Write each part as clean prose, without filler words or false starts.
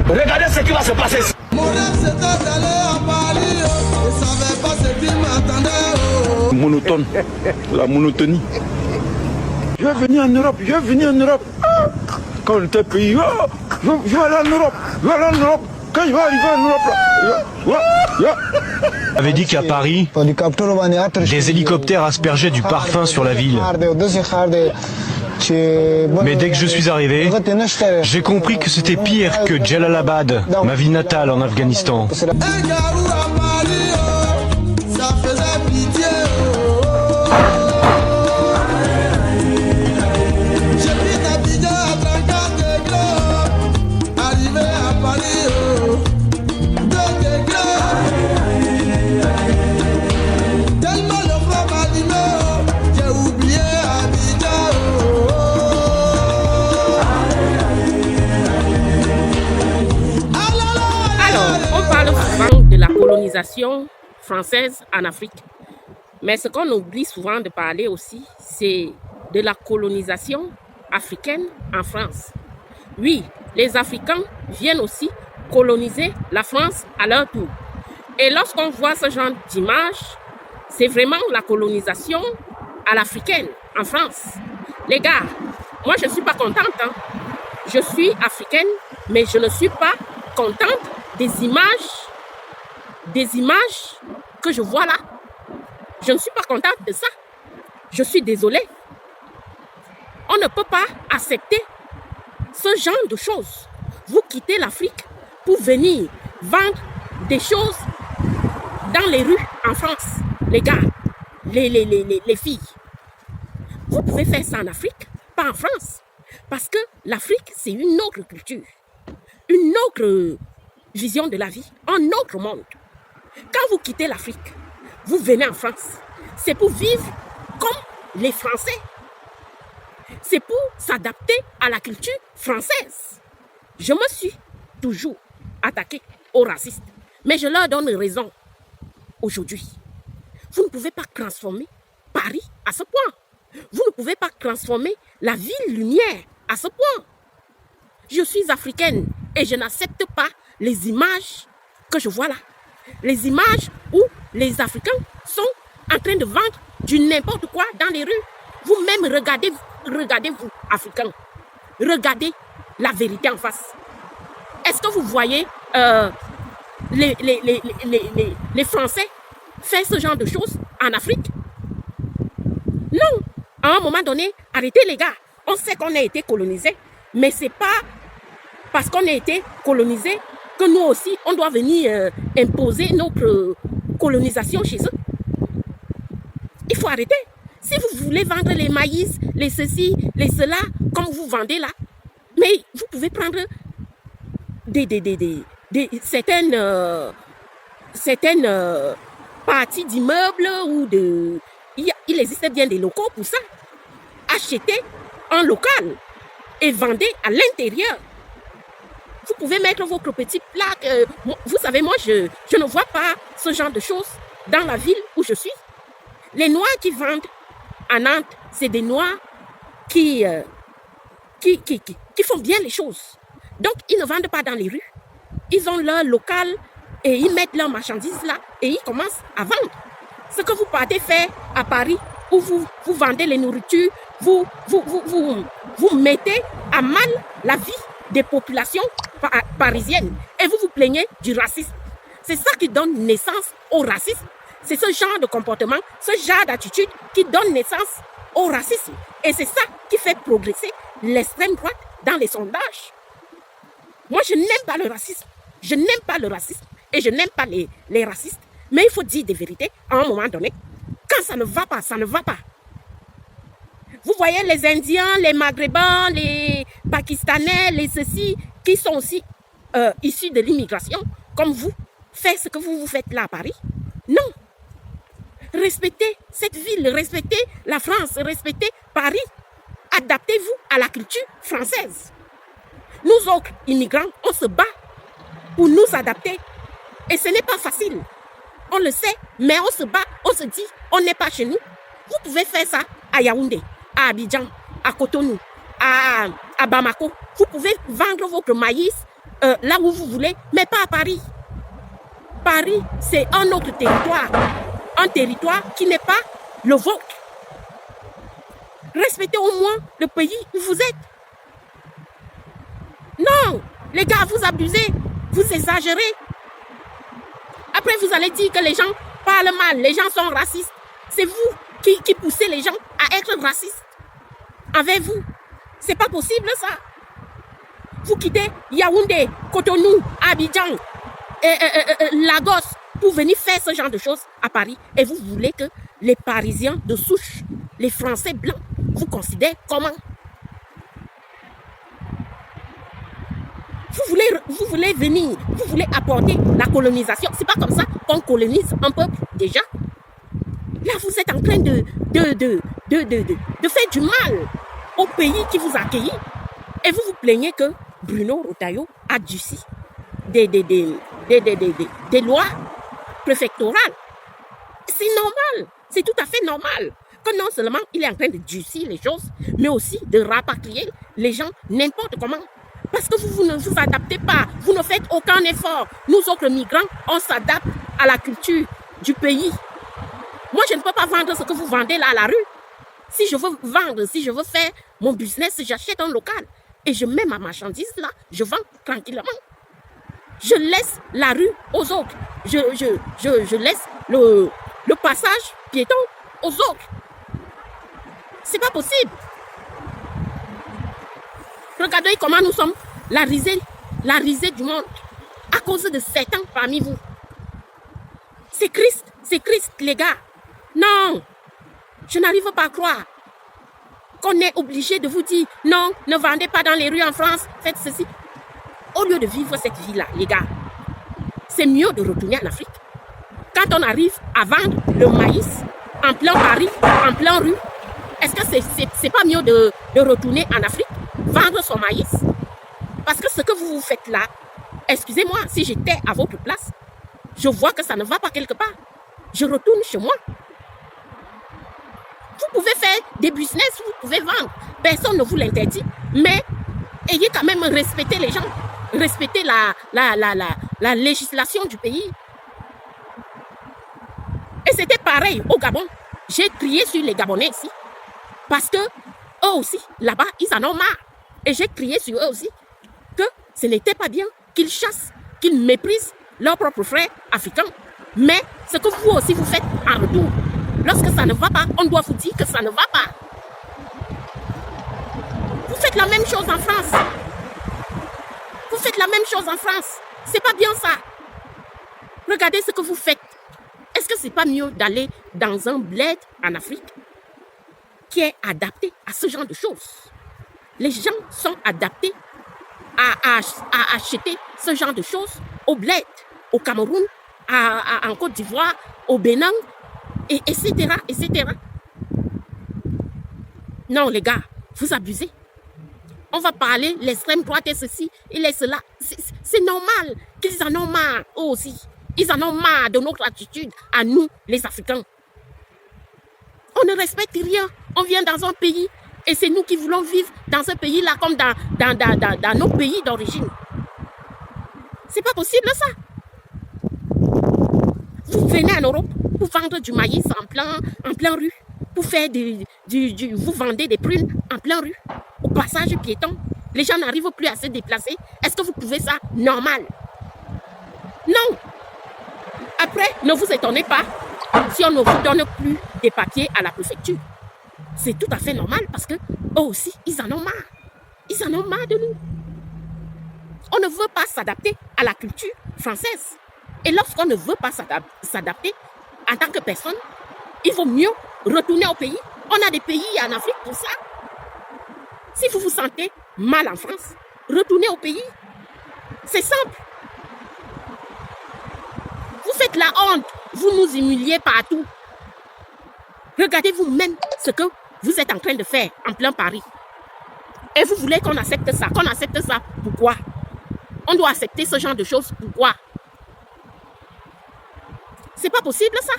Regardez ce qui va se passer ici. Mon rêve c'était d'aller à Paris, je savais pas ce qui m'attendait. Monotone, la monotonie. Je vais venir en Europe, je vais venir en Europe. Quand on était pays, je vais aller en Europe, je vais aller en Europe. Quand je vais arriver en Europe, avait dit qu'à Paris, des hélicoptères aspergeaient du parfum sur la ville. Mais dès que je suis arrivé, j'ai compris que c'était pire que Jalalabad, ma ville natale en Afghanistan. Un garou à Paris, ça faisait pitié. J'ai pris Abidjan à 34 degrés, arrivé à Paris, 2 degrés. Tellement le froid m'a allumé, j'ai oublié Abidjan. Alors, on parle souvent de la colonisation française en Afrique. Mais ce qu'on oublie souvent de parler aussi, c'est de la colonisation africaine en France. Oui, les Africains viennent aussi coloniser la France à leur tour. Et lorsqu'on voit ce genre d'image, c'est vraiment la colonisation à l'africaine en France. Les gars, moi je ne suis pas contente. Je suis africaine, mais je ne suis pas contente des images que je vois là. Je ne suis pas contente de ça. Je suis désolée. On ne peut pas accepter ce genre de choses. Vous quittez l'Afrique pour venir vendre des choses dans les rues en France. Les gars, les filles. Vous pouvez faire ça en Afrique, pas en France. Parce que l'Afrique, c'est une autre culture. Une autre vision de la vie. Un autre monde. Quand vous quittez l'Afrique, vous venez en France. C'est pour vivre comme les Français. C'est pour s'adapter à la culture française. Je me suis toujours attaquée aux racistes. Mais je leur donne raison aujourd'hui. Vous ne pouvez pas transformer Paris à ce point. Vous ne pouvez pas transformer la ville lumière à ce point. Je suis africaine et je n'accepte pas les images que je vois là. Les images où les Africains sont en train de vendre du n'importe quoi dans les rues. Vous-même, regardez-vous, Africains. Regardez la vérité en face. Est-ce que vous voyez les Français faire ce genre de choses en Afrique? Non. À un moment donné, arrêtez les gars. On sait qu'on a été colonisés, mais ce n'est pas parce qu'on a été colonisés que nous aussi, on doit venir imposer notre colonisation chez eux. Il faut arrêter. Si vous voulez vendre les maïs, les ceci, les cela, comme vous vendez là, mais vous pouvez prendre certaines parties d'immeubles ou de... Il existe bien des locaux pour ça. Achetez un local et vendez à l'intérieur. Vous pouvez mettre votre petite plaque. Vous savez, moi, je ne vois pas ce genre de choses dans la ville où je suis. Les Noirs qui vendent à Nantes, c'est des Noirs qui font bien les choses. Donc, ils ne vendent pas dans les rues. Ils ont leur local et ils mettent leurs marchandises là et ils commencent à vendre. Ce que vous partez faire à Paris, où vous vendez les nourritures, vous mettez à mal la vie des populations parisiennes et vous vous plaignez du racisme. C'est ça qui donne naissance au racisme. C'est ce genre de comportement, ce genre d'attitude qui donne naissance au racisme. Et c'est ça qui fait progresser l'extrême droite dans les sondages. Moi, je n'aime pas le racisme. Je n'aime pas le racisme et je n'aime pas les racistes. Mais il faut dire des vérités à un moment donné. Quand ça ne va pas, ça ne va pas. Vous voyez les Indiens, les Maghrébins, les Pakistanais, les ceci, qui sont aussi issus de l'immigration, comme vous, faites ce que vous faites là à Paris. Non. Respectez cette ville, respectez la France, respectez Paris. Adaptez-vous à la culture française. Nous autres immigrants, on se bat pour nous adapter. Et ce n'est pas facile. On le sait, mais on se bat, on se dit, on n'est pas chez nous. Vous pouvez faire ça à Yaoundé, à Abidjan, à Cotonou, à Bamako. Vous pouvez vendre votre maïs là où vous voulez, mais pas à Paris. Paris, c'est un autre territoire. Un territoire qui n'est pas le vôtre. Respectez au moins le pays où vous êtes. Non, les gars, vous abusez, vous exagérez. Après, vous allez dire que les gens parlent mal, les gens sont racistes. C'est vous qui poussez les gens à être racistes avec vous. C'est pas possible ça. Vous quittez Yaoundé, Cotonou, Abidjan, Lagos pour venir faire ce genre de choses à Paris. Et vous voulez que les Parisiens de souche, les Français blancs, vous considèrent comment? Vous voulez venir, vous voulez apporter la colonisation. C'est pas comme ça qu'on colonise un peuple déjà. Là, vous êtes en train de faire du mal au pays qui vous accueille. Et vous vous plaignez que Bruno Retailleau a durci des lois préfectorales. C'est normal, c'est tout à fait normal que non seulement il est en train de durcir les choses, mais aussi de rapatrier les gens n'importe comment. Parce que vous ne vous adaptez pas, vous ne faites aucun effort. Nous autres migrants, on s'adapte à la culture du pays. Moi, je ne peux pas vendre ce que vous vendez là à la rue. Si je veux vendre, si je veux faire mon business, j'achète un local. Et je mets ma marchandise là, je vends tranquillement. Je laisse la rue aux autres. Je laisse le passage piéton aux autres. C'est pas possible. Regardez comment nous sommes la risée du monde à cause de certains parmi vous. C'est Christ, les gars. Non, je n'arrive pas à croire qu'on est obligé de vous dire non, ne vendez pas dans les rues en France, faites ceci. Au lieu de vivre cette vie-là, les gars, c'est mieux de retourner en Afrique. Quand on arrive à vendre le maïs en plein Paris, en plein rue, est-ce que c'est pas mieux de retourner en Afrique, vendre son maïs? Parce que ce que vous faites là, excusez-moi, si j'étais à votre place, je vois que ça ne va pas quelque part. Je retourne chez moi. Vous pouvez faire des business, vous pouvez vendre. Personne ne vous l'interdit. Mais ayez quand même respecté les gens. Respectez la législation du pays. Et c'était pareil au Gabon. J'ai crié sur les Gabonais ici. Parce que eux aussi, là-bas, ils en ont marre. Et j'ai crié sur eux aussi que ce n'était pas bien qu'ils chassent, qu'ils méprisent leurs propres frères africains. Mais ce que vous aussi vous faites en retour, lorsque ça ne va pas, on doit vous dire que ça ne va pas. Vous faites la même chose en France. Vous faites la même chose en France. C'est pas bien ça. Regardez ce que vous faites. Est-ce que c'est pas mieux d'aller dans un bled en Afrique qui est adapté à ce genre de choses? Les gens sont adaptés à acheter ce genre de choses au bled, au Cameroun, en Côte d'Ivoire, au Bénin, etc., etc. Non, les gars, vous abusez. On va parler l'extrême droite et ceci, il est cela. C'est normal qu'ils en ont marre, eux aussi. Ils en ont marre de notre attitude à nous, les Africains. On ne respecte rien. On vient dans un pays et c'est nous qui voulons vivre dans ce pays-là comme dans nos pays d'origine. C'est pas possible ça. Vous venez en Europe pour vendre du maïs en plein rue, pour faire vous vendez des prunes en plein rue, au passage piéton. Les gens n'arrivent plus à se déplacer. Est-ce que vous trouvez ça normal? Non. Après, ne vous étonnez pas si on ne vous donne plus des papiers à la préfecture. C'est tout à fait normal parce que eux aussi, ils en ont marre. Ils en ont marre de nous. On ne veut pas s'adapter à la culture française. Et lorsqu'on ne veut pas s'adapter en tant que personne, il vaut mieux retourner au pays. On a des pays en Afrique pour ça. Si vous vous sentez mal en France, retournez au pays. C'est simple. Vous faites la honte. Vous nous humiliez partout. Regardez vous-même ce que vous êtes en train de faire en plein Paris. Et vous voulez qu'on accepte ça. Qu'on accepte ça, pourquoi? On doit accepter ce genre de choses, pourquoi? C'est pas possible ça.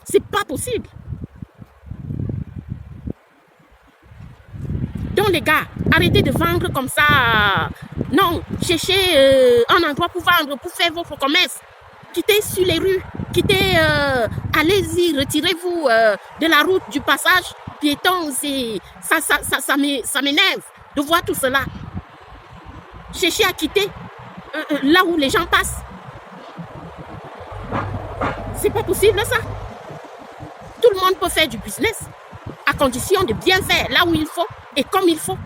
C'est pas possible. Donc les gars, arrêtez de vendre comme ça Non, cherchez un endroit pour vendre, pour faire votre commerce. Quittez sur les rues, quittez, allez-y, retirez-vous de la route du passage piéton. Ça m'énerve de voir tout cela. Cherchez à quitter là où les gens passent. C'est pas possible ça. Tout le monde peut faire du business à condition de bien faire là où il faut et comme il faut.